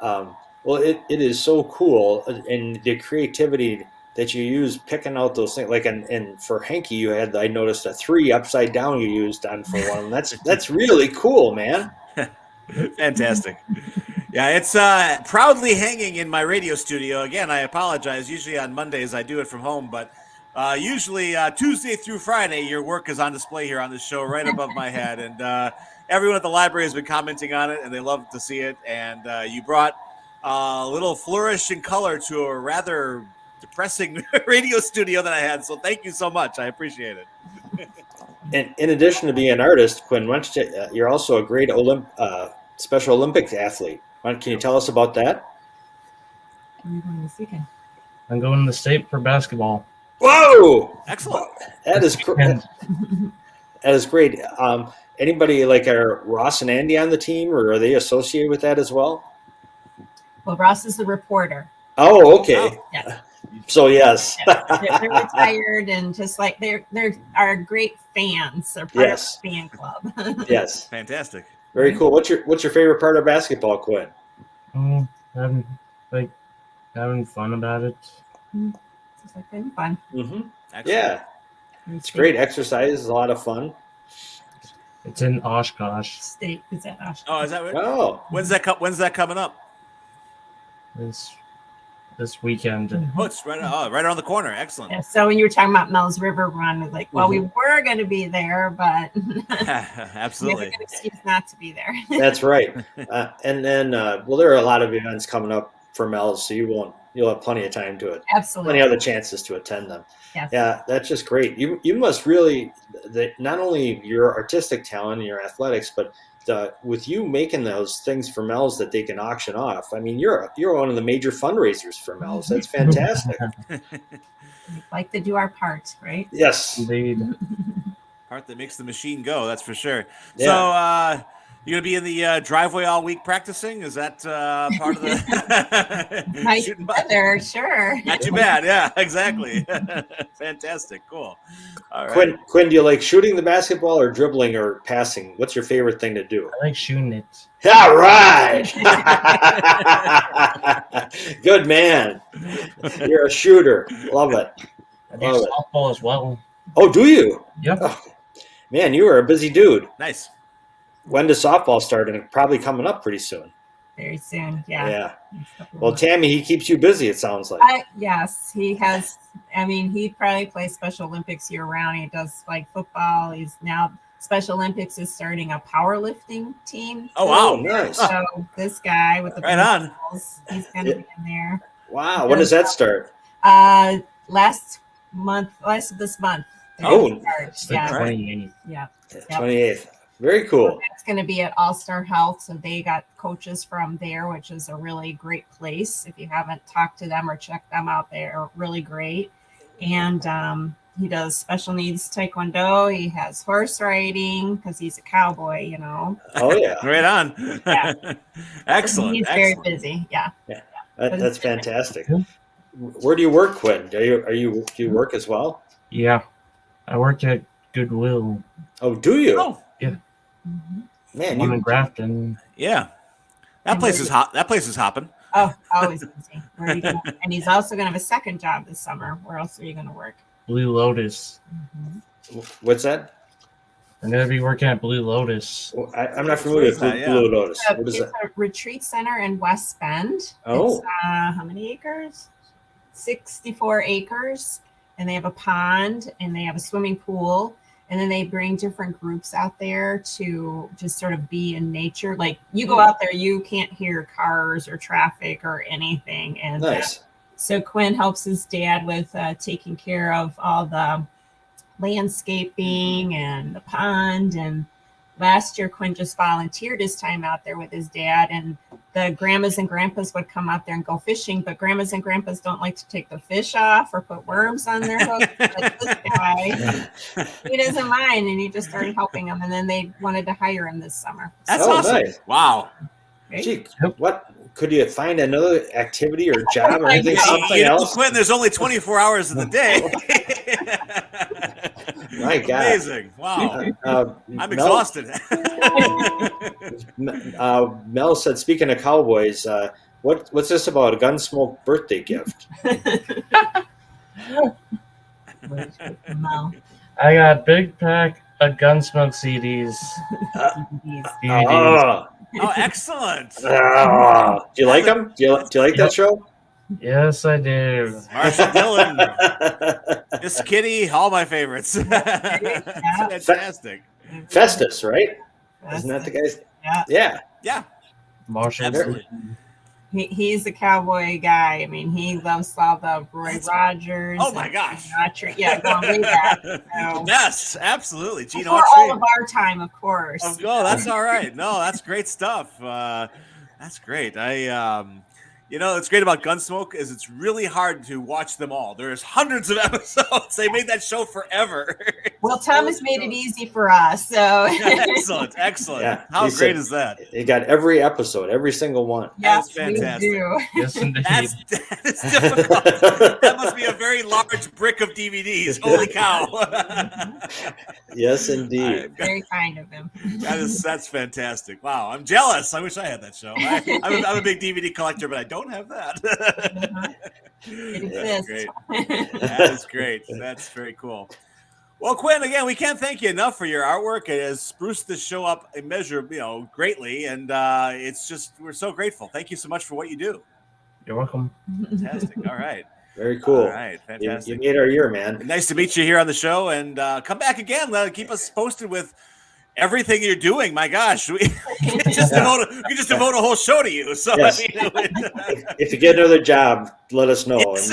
Well, it is so cool, and the creativity that you use picking out those things. Like, and for Henke, I noticed a 3 upside down you used on for one. That's really cool, man. Fantastic. Yeah, it's proudly hanging in my radio studio. Again, I apologize. Usually on Mondays I do it from home, but usually Tuesday through Friday, your work is on display here on the show right above my head. And everyone at the library has been commenting on it, and they love to see it. And you brought a little flourish and color to a rather depressing radio studio that I had. So thank you so much. I appreciate it. And in addition to being an artist, Quinn, you're also a great Special Olympics athlete. Can you tell us about that? Where are you going this weekend? I'm going to state for basketball. Whoa! Excellent. That is And that is great. Anybody like are Ross and Andy on the team, or are they associated with that as well? Well, Ross is the reporter. Oh, okay. Yes. So yes. They're retired, and just like they're our great fans. They're part Yes. of the fan club. Yes. Fantastic. Very cool. What's your favorite part of basketball, Quinn? Having having fun about it. It's like been fun. Mm-hmm. Excellent. Yeah, it's great exercise. It's a lot of fun. It's in Oshkosh. State is at Oshkosh. Oh, is that right? Oh, When's that coming up? This weekend. Oh, it's right around the corner. Excellent. Yeah, so when you were talking about Mel's River Run, it's like, well, we Mm-hmm. were going to be there, but Absolutely. we have an excuse not to be there. that's right. And then, well, there are a lot of events coming up for Mel's, so you'll have plenty of time to Absolutely. plenty other chances to attend them. Yes. Yeah, that's just great. You must really not only your artistic talent and your athletics, but with you making those things for Mel's that they can auction off. I mean, you're one of the major fundraisers for Mel's. That's fantastic. We like to do our part, right? Yes. Indeed. Part that makes the machine go. That's for sure. Yeah. So you're gonna be in the driveway all week practicing. Is that part of the Nice shooting? weather, sure. Not too bad. Yeah, exactly. Fantastic. Cool. All right. Quinn, do you like shooting the basketball or dribbling or passing? What's your favorite thing to do? I like shooting it. All right. Good man. You're a shooter. Love it. I do Love it. softball as well. Oh, do you? Yep. Oh, man, you are a busy dude. Nice. When does softball start? And probably coming up pretty soon. Very soon, yeah. Yeah. Well, Tammy, he keeps you busy, it sounds like. Yes, he has. I mean, he probably plays Special Olympics year round. He does like football. He's now Special Olympics is starting a powerlifting team. Oh wow. Nice. So this guy with the Right on. balls, he's gonna be in there. Wow. When does that start? Last of this month. Oh, It's the yeah, 28th. yeah. 28th. Very cool. It's going to be at All Star Health, so they got coaches from there, which is a really great place. If you haven't talked to them or checked them out, they're really great. And he does special needs taekwondo. He has horse riding because he's a cowboy, you know. Oh, yeah. Right on. Yeah. Excellent. He's very busy. Yeah. That's fantastic. Where do you work, Quinn? Do you work as well? Yeah. I work at Goodwill. Oh, do you? Oh, Mhm. Man, I'm you in Grafton. yeah. That place is hot. That place is hopping. Oh, always busy. Where are you going? And he's also going to have a second job this summer. Where else are you going to work? Blue Lotus. what's that? I'm going to be working at Blue Lotus. Well, I'm not familiar with Yeah. Blue Lotus. What is It's that? a retreat center in West Bend. Oh. It's, how many acres? 64 acres. And they have a pond and they have a swimming pool. And then they bring different groups out there to just sort of be in nature. Like you go out there, you can't hear cars or traffic or anything. And Nice. so Quinn helps his dad with taking care of all the landscaping and the pond. And last year, Quinn just volunteered his time out there with his dad. And the grandmas and grandpas would come out there and go fishing. But grandmas and grandpas don't like to take the fish off or put worms on their hooks. Like this guy, he doesn't mind. And he just started helping them. And then they wanted to hire him this summer. That's Oh, awesome. nice. Wow. Right? Gee, what could you find another activity or job or anything? Yeah. Something You know, else? Quinn, there's only 24 hours in the day. My God. Amazing. Wow. I'm Mel, exhausted. Mel said, speaking of cowboys, what's this about a Gunsmoke birthday gift? No. I got a big pack of Gunsmoke CDs. DVDs. Oh, excellent. Do you like them? Do you like that show? Yes, I do. Marshall Dillon, Miss Kitty, all my favorites. Fantastic. Festus, right? Isn't that the guy's? Yeah. Yeah. Yeah, Marshall. absolutely. He's a cowboy guy. I mean, he loves all the Roy Rogers. Oh my gosh. Autry. Yeah, going way back. So. Yes, absolutely. Gene Before Autry. all of our time, of course. Oh, that's all right. No, that's great stuff. That's great. It's great about Gunsmoke is it's really hard to watch them all. There's hundreds of episodes. They made that show forever. Well, Tom has made it easy for us. So Excellent, excellent. Yeah, How he great said- is that? He got every episode, every single one. yes, That's fantastic. we do. Yes, indeed. That is difficult. That must be a very large brick of DVDs. Holy cow! Yes, indeed. Very kind of him. That's fantastic. Wow, I'm jealous. I wish I had that show. I'm a big DVD collector, but I don't have that. It That's exists. great. That is great. That's very cool. Well, Quinn, again, we can't thank you enough for your artwork. It has spruced this show up immeasurably, greatly, and it's just we're so grateful. Thank you so much for what you do. You're welcome. Fantastic. All right. Very cool. All right. You Fantastic. made our year, man. Nice to meet you here on the show, and come back again. Keep us posted with everything you're doing. My gosh, we can just devote a whole show to you. So Yes. If you get another job, let us know. Yes.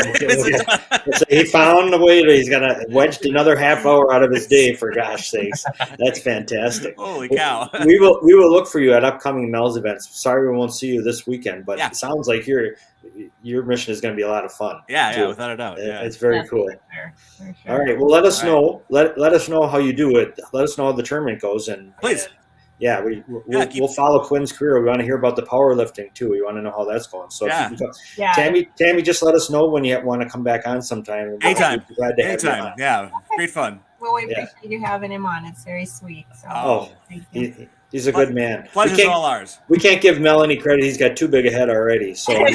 And he found a way. He's gonna wedged another half hour out of his day. For gosh sakes, that's fantastic. Holy cow! We will look for you at upcoming Mel's events. Sorry we won't see you this weekend, but Yeah. it sounds like your mission is going to be a lot of fun. Yeah, too. without a doubt. Yeah. It's very That's cool. for sure, for sure. All right. Well, let us All know. Let us know how you do it. Let us know how the tournament goes, and Please. and, yeah, we'll follow Quinn's career. We want to hear about the powerlifting too. We want to know how that's going. So Yeah. if you can Yeah. Tammy, just let us know when you want to come back on sometime. Anytime. We'd be glad to have you Anytime. on. Yeah. Great fun. Well, we Yeah. appreciate you having him on. It's very sweet. So Oh, thank you. he's a good man. Pleasure's all ours. We can't give Mel any credit. He's got too big a head already. So I'm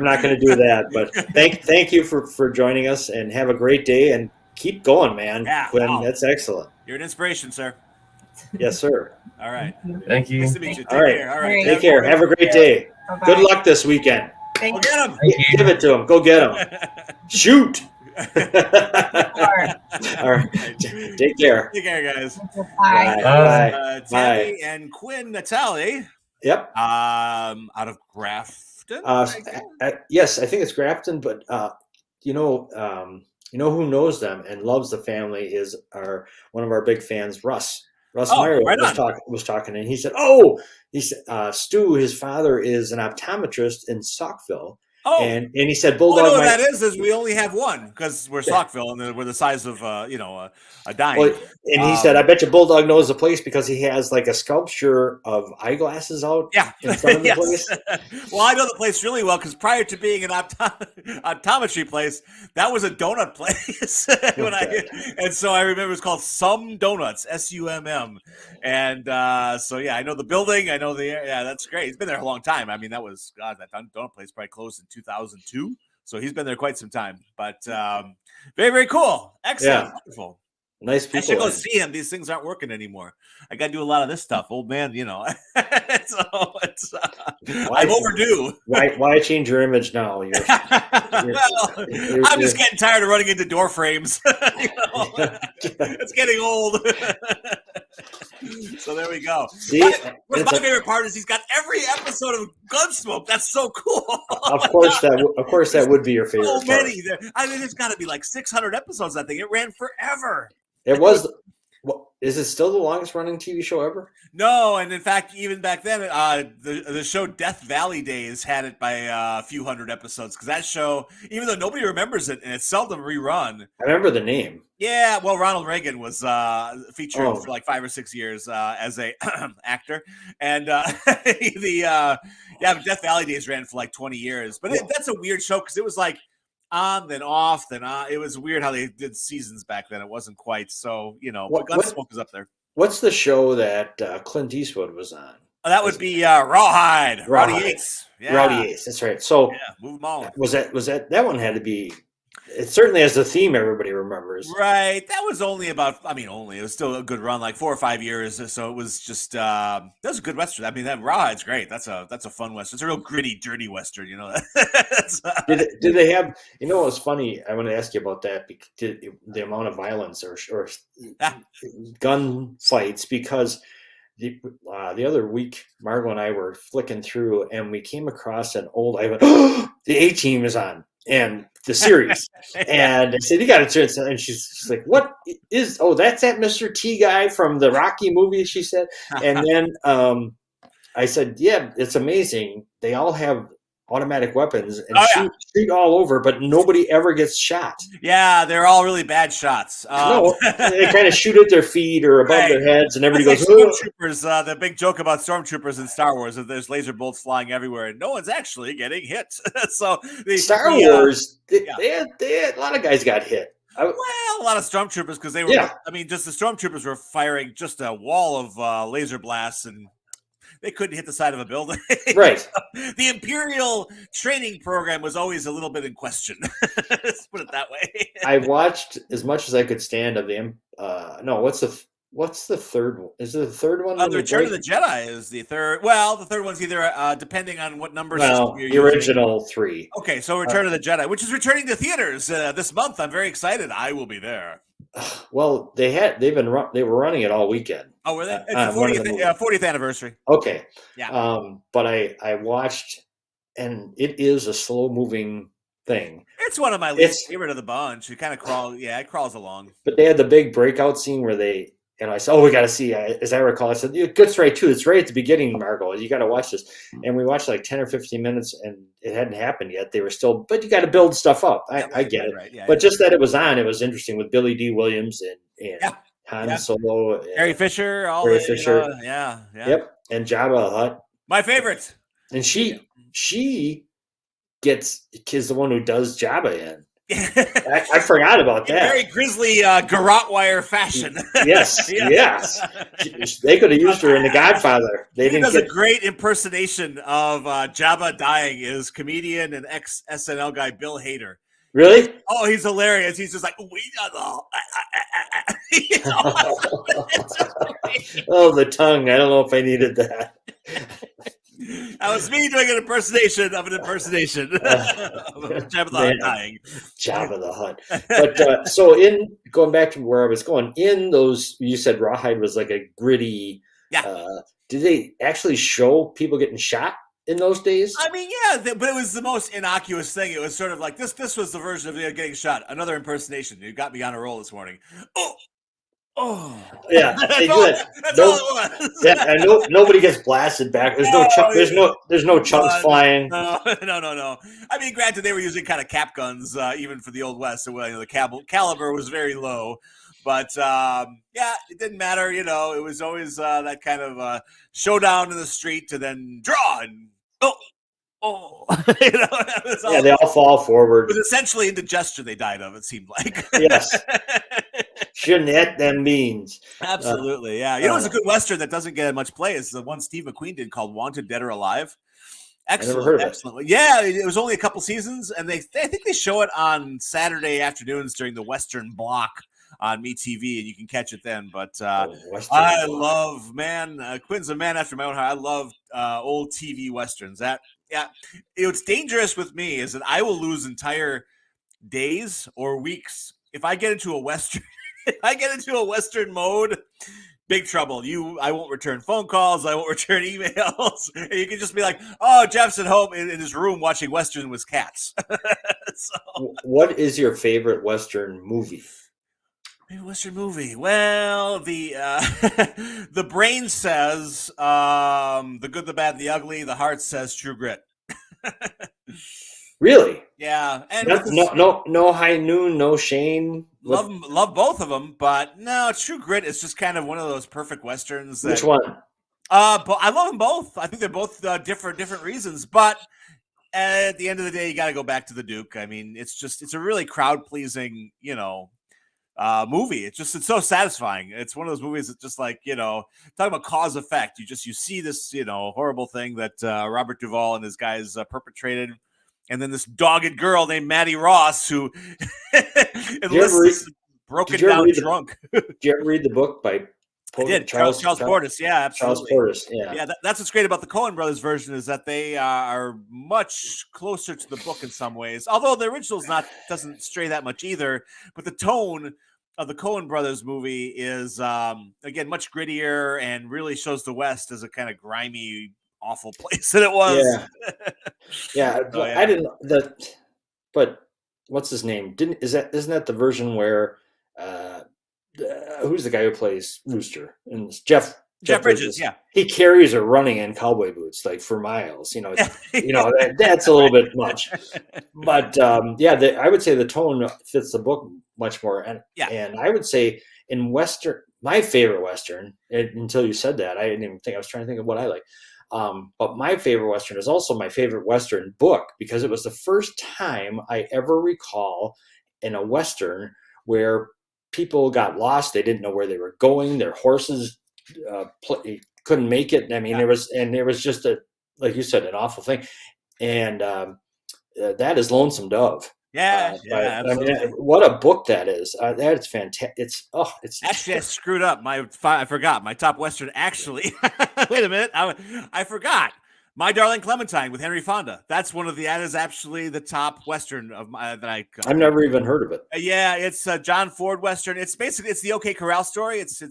not going to do that. But thank you for joining us, and have a great day, and keep going, man. Yeah, Quinn, wow. that's excellent. You're an inspiration, sir. Yes, sir. All right. Thank you. Nice to meet you. Take All right. care. All right. Take care. Have a great day. Bye-bye. Good luck this weekend. Thank Go you. get him. Thank you. Give it to him. Go get him. Shoot. All right. Take care. Take care, guys. Bye. Bye. Tammy and Quinn Natali, Yep. out of Grafton. I guess? Yes, I think it's Grafton, but you know who knows them and loves the family is one of our big fans, Russ. Russ Oh, Meyer right was talking, and he said, Stu, his father is an optometrist in Saukville. Oh, And he said, all I Bulldog know might. that is we only have one because we're Saukville and we're the size of a dime. Well, and he said, I bet you Bulldog knows the place because he has like a sculpture of eyeglasses out Yeah. in front of the Yes. place. Well, I know the place really well because prior to being an optometry place, that was a donut place. And so I remember it was called Some Donuts, SUMM. And so yeah, I know the building. I know that's great. He's been there a long time. I mean, that donut place probably closed in 2002. So he's been there quite some time. But very, very cool. Excellent. Yeah. Wonderful. Nice I should people. go see him. These things aren't working anymore. I got to do a lot of this stuff, old man. So I'm overdue. Why change your image now? Well, I'm just getting tired of running into door frames. It's getting old. So there we go. See, My favorite part is he's got every episode of Gunsmoke. That's so cool. of course that would be your favorite. So part. many. I mean, there's got to be like 600 episodes. I think it ran forever. It was. Is it still the longest running TV show ever? No, and in fact, even back then, the show Death Valley Days had it by a few hundred episodes because that show, even though nobody remembers it and it's seldom rerun. I remember the name. Yeah, well, Ronald Reagan was featured Oh. for like 5 or 6 years as a actor, and Death Valley Days ran for like 20 years. But that's a weird show because it was like on, then off, then on. It was weird how they did seasons back then. It wasn't quite so, but Gunsmoke is up there. What's the show that Clint Eastwood was on? That would be Rawhide, Rowdy Rawhide. Yates. Yeah. Rowdy Ace. That's right. So Yeah, move them on. was that one had to be? It certainly has the theme everybody remembers. Right. That was only about, it was still a good run, like 4 or 5 years. So it was just, that was a good Western. I mean, that Rawhide's great. That's a fun Western. It's a real gritty, dirty Western, Did they have, what was funny? I want to ask you about that, the amount of violence or gun fights, because the other week, Margot and I were flicking through and we came across an old, I went, the A-Team is on. And the series, and I said, "You got to turn." And she's like, "What is? Oh, that's that Mr. T guy from the Rocky movie." She said, and then I said, "Yeah, it's amazing. They all have automatic weapons and Oh, yeah. shoot all over, but nobody ever gets shot. Yeah, they're all really bad shots. No, they kind of shoot at their feet or above their heads, and everybody That's goes, like "Ugh." stormtroopers. The big joke about stormtroopers in Star Wars is there's laser bolts flying everywhere, and no one's actually getting hit. So Star Wars, yeah. they had, a lot of guys got hit. Well, a lot of stormtroopers because they were. Yeah. I mean, just the stormtroopers were firing just a wall of laser blasts, and they couldn't hit the side of a building. Right. The Imperial training program was always a little bit in question. Let's put it that way. I watched as much as I could stand of the. No, what's the third one? Is it the third one? The Return of the Jedi is the third. Well, the third one's either depending on what number Well, system you're the using. original 3. Okay, so Return of the Jedi, which is returning to theaters this month. I'm very excited. I will be there. Well, they were running it all weekend. Oh, were they? It's one of the the 40th anniversary. Okay. Yeah. But I watched, and it is a slow moving thing. It's one of my least favorite of the bunch. It kind of crawls. Yeah, it crawls along. But they had the big breakout scene where they, I said, "Oh, we got to see." As I recall, I said, "Good right too. It's right at the beginning, Margot. You got to watch this." And we watched like 10 or 15 minutes, and it hadn't happened yet. They were still, but you got to build stuff up. I get it. Right. Yeah, but just that it was on, it was interesting with Billy D. Williams and Han Solo, Carrie Fisher, Fisher. Yeah. Yep, and Jabba the Hutt. My favorite. And she is the one who does Jabba in. I forgot about that. Very grisly garrote wire fashion. Yes. They could have used her in The Godfather. They didn't. Does a great impersonation of Jabba dying. Is comedian and ex SNL guy Bill Hader. Really? Oh, he's hilarious. He's just like, we don't know. Oh, the tongue. I don't know if I needed that. That was me doing an impersonation of an impersonation of Jabba the Hutt dying. Jabba the Hutt. But so going back to where I was going, in those, you said Rawhide was like a gritty. Yeah. Did they actually show people getting shot in those days? I mean, yeah, but it was the most innocuous thing. It was sort of like this was the version of getting shot. Another impersonation. You got me on a roll this morning. Oh. Yeah, That's all it was. Yeah, and nobody gets blasted back. There's no chunks flying. No. I mean, granted, they were using kind of cap guns, even for the Old West. So the caliber was very low, but it didn't matter. It was always that kind of showdown in the street to then draw and They all fall forward. It was essentially indigestion they died of. It seemed like. Yes. Shouldn't eat them beans. Absolutely, yeah. It was a good Western that doesn't get much play. It's the one Steve McQueen did called Wanted, Dead or Alive. Excellent, I never heard of excellent. Yeah, it was only a couple seasons, and I think they show it on Saturday afternoons during the Western block on MeTV, and you can catch it then. But I love, Quinn's a man after my own heart. I love old TV Westerns. It's dangerous with me is that I will lose entire days or weeks if I get into a Western. If I get into a Western mode, big trouble. I won't return phone calls. I won't return emails. And you can just be like, "Oh, Jeff's at home in his room watching Western with cats." What is your favorite Western movie? Western movie. Well, the the brain says The Good, the Bad, and the Ugly. The heart says True Grit. Really? Yeah, and no High Noon, no Shane. Love both of them, but no, True Grit is just kind of one of those perfect westerns. Which one? But I love them both. I think they're both different reasons. But at the end of the day, you got to go back to the Duke. I mean, it's a really crowd pleasing, movie. It's so satisfying. It's one of those movies that just like, talking about cause effect. You see this, horrible thing that Robert Duvall and his guys perpetrated. And then this dogged girl named Maddie Ross who enlists this broken down drunk. Did you ever read the book by I did. Charles Portis. Yeah, absolutely. Charles Portis, yeah. Yeah, that's what's great about the Coen Brothers version is that they are much closer to the book in some ways. Although the original's doesn't stray that much either. But the tone of the Coen Brothers movie is, again, much grittier and really shows the West as a kind of grimy, awful place that it was. Yeah. I didn't but what's his name? Isn't that the version where who's the guy who plays Rooster? And Jeff Jeff Bridges, yeah. He carries her running in cowboy boots like for miles. That's a little bit much. But I would say the tone fits the book much more. And I would say in Western, my favorite Western, until you said that, I didn't even think, I was trying to think of what I like. But my favorite Western is also my favorite Western book, because it was the first time I ever recall in a Western where people got lost. They didn't know where they were going. Their horses couldn't make it. I mean, it was just like you said, an awful thing. And that is Lonesome Dove. Absolutely. I mean, what a book that is. That's fantastic. It's actually, I screwed up. I forgot my top Western. Actually, wait a minute. I forgot My Darling Clementine with Henry Fonda. That is actually the top Western of my that I've never even heard of it. Yeah, it's a John Ford Western. It's the OK Corral story. It's the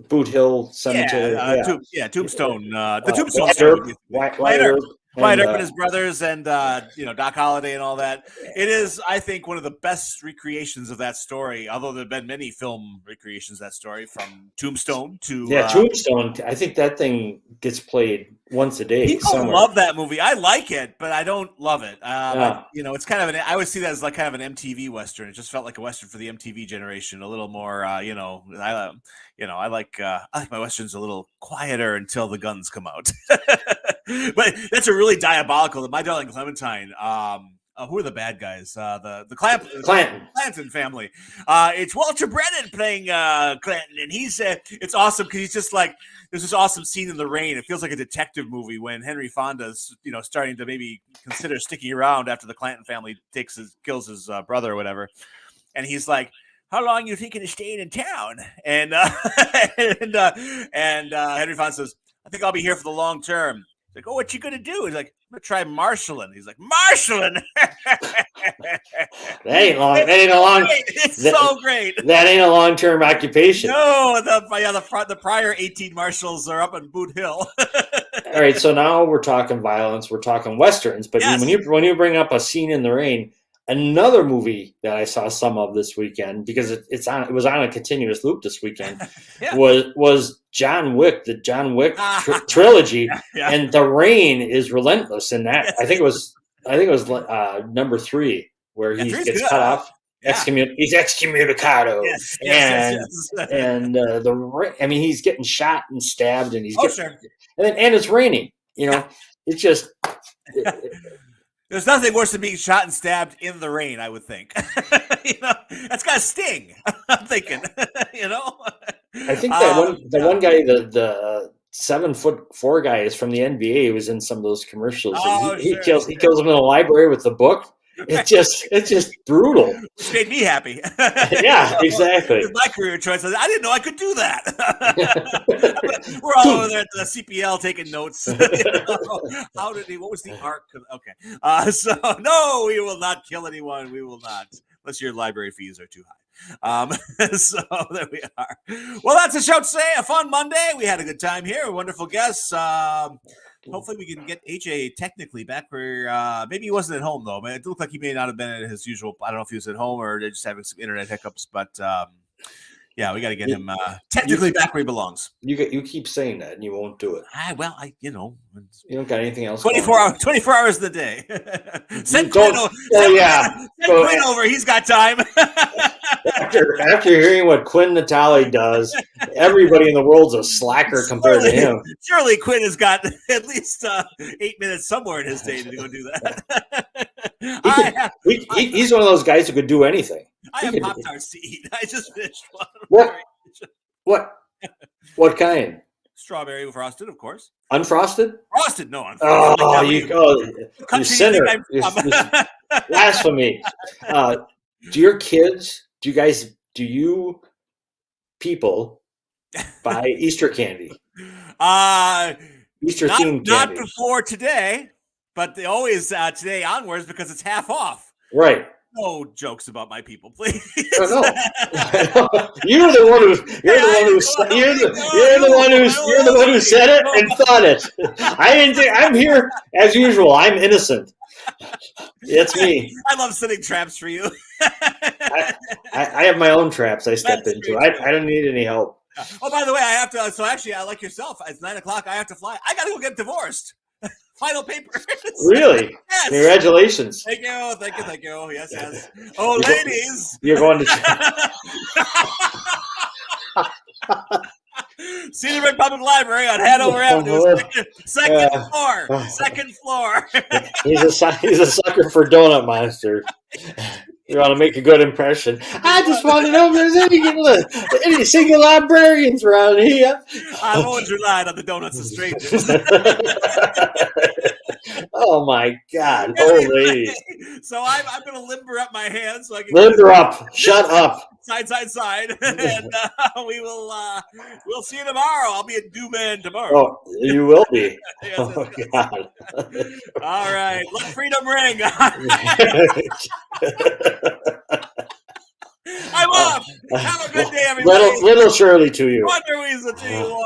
Boot Hill Cemetery. Tombstone. The Tombstone story. Wyatt Earp and his brothers, and Doc Holliday and all that. It is, I think, one of the best recreations of that story. Although there have been many film recreations of that story, from Tombstone to Tombstone. I think that thing gets played once a day. People love that movie. I like it, but I don't love it. It's kind of I would see that as like kind of an MTV Western. It just felt like a Western for the MTV generation. A little more, I like my Westerns a little quieter until the guns come out. But that's a really diabolical. My Darling Clementine. Who are the bad guys? The Clanton family. It's Walter Brennan playing Clanton, and it's awesome because he's just like, there's this awesome scene in the rain. It feels like a detective movie when Henry Fonda's starting to maybe consider sticking around after the Clanton family kills his brother or whatever, and he's like, how long are you thinking of staying in town? And Henry Fonda says, I think I'll be here for the long term. He's like, oh, what you gonna do? He's like, I'm gonna try marshaling. He's like, marshaling. That ain't long. That ain't a long. It's so great. That ain't a long-term occupation. No, the prior 18 marshals are up on Boot Hill. All right, so now we're talking violence. We're talking Westerns. But when you bring up A Scene in the Rain, another movie that I saw some of this weekend, because it was on a continuous loop this weekend, was John Wick, the John Wick trilogy, and the rain is relentless in that. I think it was number 3 where he gets cut off. He's excommunicado. And he's getting shot and stabbed, and and it's raining. It's just. There's nothing worse than being shot and stabbed in the rain, I would think. That's got a sting. I'm thinking, I think that one guy, the 7'4" guy, is from the NBA. He was in some of those commercials. He kills him in the library with the book. It's just brutal. Which made me happy. Yeah, exactly. It was my career choice. I didn't know I could do that. We're all over there at the CPL taking notes. How did he? What was the arc? Okay. So no, we will not kill anyone. We will not, unless your library fees are too high. So there we are. Well, that's a show today. A fun Monday. We had a good time here. Wonderful guests. Hopefully we can get AJ technically back where maybe he wasn't at home though. But it looked like he may not have been at his usual. I don't know if he was at home or they're just having some internet hiccups. But we got to get him technically back where he belongs. You keep saying that and you won't do it. You don't got anything else. 24 hours of the day. Send Quinn over. He's got time. After hearing what Quinn Natale does, everybody in the world's a slacker compared to him. Surely Quinn has got at least 8 minutes somewhere in his day to go do that. He's one of those guys who could do anything. I have Pop-Tarts to eat. I just finished one. What kind? Strawberry frosted, of course. Unfrosted? Frosted, no. Unfrosted. You sinner. Blasphemy. Do your kids, do you people buy Easter candy? Easter themed candy. Not before today, but they always today onwards because it's half off. Right. No jokes about my people, please. No. You're the one who said it and thought it. I didn't think. I'm here as usual. I'm innocent. It's me. I love setting traps for you. I have my own traps I step That's into. great, too. I don't need any help. Oh, by the way, I have to. So actually, I like yourself. It's 9:00. I have to fly. I got to go get divorced. Final papers. Really? Yes. Congratulations. Thank you. Thank you. Thank you. Yes. Yes. Oh, ladies. You're going to. Cedar Public Library on Hanover Avenue, second floor. Uh, Second floor. He's a sucker for Donut Monster. You want to make a good impression. I just want to know if there's any single librarians around here. I've always relied on the donuts of strangers. Oh my God! Oh, ladies, So I'm going to limber up my hands so I can limber up. Shut up. side, and we'll see you tomorrow. I'll be at Dooman tomorrow. Oh, you will be. Yes, Oh yes. God. All right, let freedom ring. I'm off. Have a good day, everybody. Little Shirley to you. Wonder Weasel to you all.